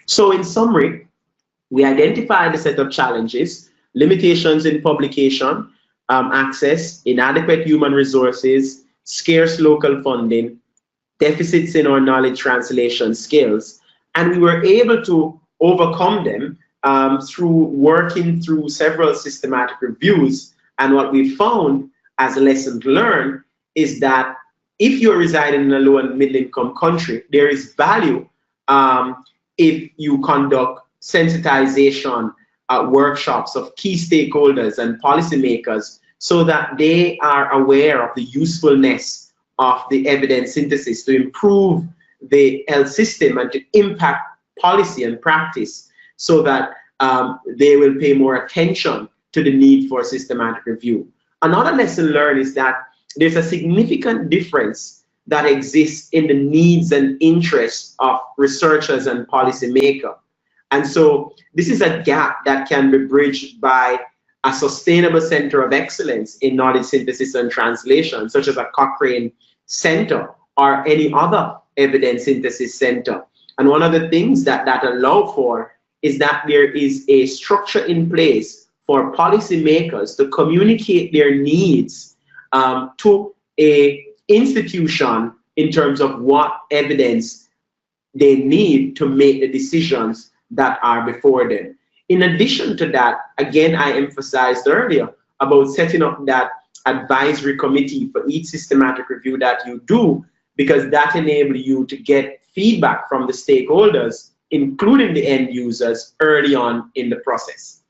So in summary, we identified a set of challenges: limitations in publication access, inadequate human resources, scarce local funding, deficits in our knowledge translation skills, and we were able to overcome them through working through several systematic reviews. And what we found as a lesson learned is that if you're residing in a low and middle income country, there is value if you conduct sensitization workshops of key stakeholders and policymakers so that they are aware of the usefulness of the evidence synthesis to improve the health system and to impact policy and practice, so that they will pay more attention to the need for systematic review. Another lesson learned is that there's a significant difference that exists in the needs and interests of researchers and policymakers. And so this is a gap that can be bridged by a sustainable center of excellence in knowledge synthesis and translation, such as a Cochrane Center or any other evidence synthesis center. And one of the things that allow for is that there is a structure in place for policymakers to communicate their needs to a institution in terms of what evidence they need to make the decisions that are before them. In addition to that, again, I emphasized earlier about setting up that advisory committee for each systematic review that you do, because that enables you to get feedback from the stakeholders, including the end users, early on in the process.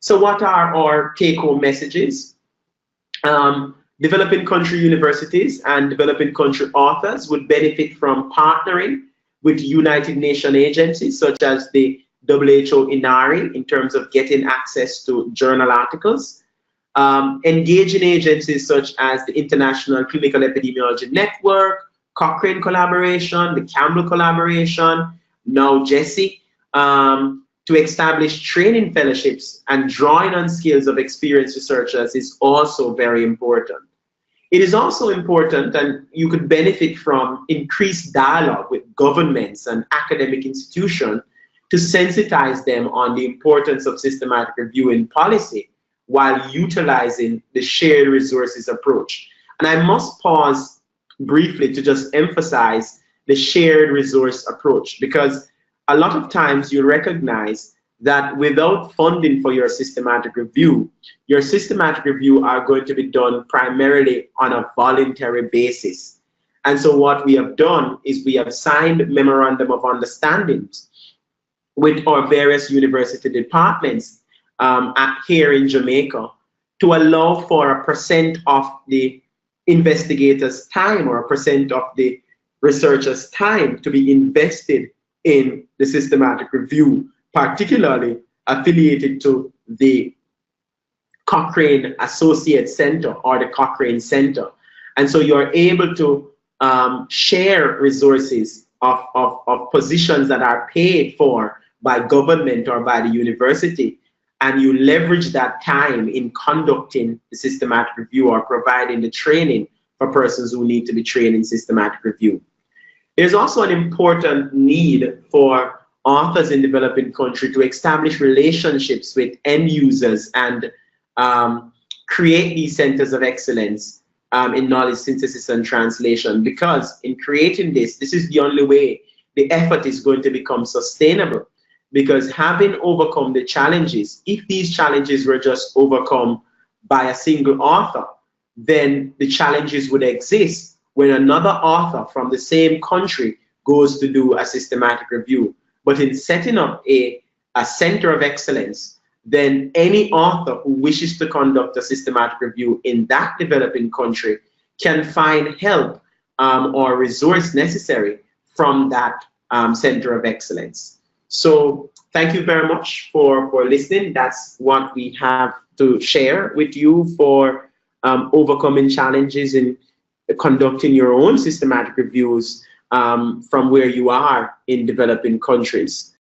So what are our take-home messages? Developing country universities and developing country authors would benefit from partnering with United Nations agencies such as the WHO INARI in terms of getting access to journal articles, engaging agencies such as the International Clinical Epidemiology Network, Cochrane collaboration, the Campbell collaboration, now GESI, to establish training fellowships and drawing on skills of experienced researchers is also very important. It is also important, and you could benefit from increased dialogue with governments and academic institutions to sensitize them on the importance of systematic review in policy while utilizing the shared resources approach. And I must pause briefly to just emphasize the shared resource approach, because a lot of times you recognize that without funding for your systematic review are going to be done primarily on a voluntary basis. And so what we have done is we have signed memorandum of understandings with our various university departments here in Jamaica to allow for 1% of the investigators' time or 1% of the researchers' time to be invested in the systematic review, particularly affiliated to the Cochrane Associate Center or the Cochrane Center. And so you're able to share resources of positions that are paid for by government or by the university, and you leverage that time in conducting the systematic review or providing the training for persons who need to be trained in systematic review. There's also an important need for authors in developing countries to establish relationships with end users and create these centers of excellence in knowledge synthesis and translation, because in creating this is the only way the effort is going to become sustainable. Because having overcome the challenges, if these challenges were just overcome by a single author, then the challenges would exist when another author from the same country goes to do a systematic review. But in setting up a center of excellence, then any author who wishes to conduct a systematic review in that developing country can find help or resource necessary from that center of excellence. So thank you very much for listening. That's what we have to share with you for overcoming challenges in conducting your own systematic reviews from where you are in developing countries.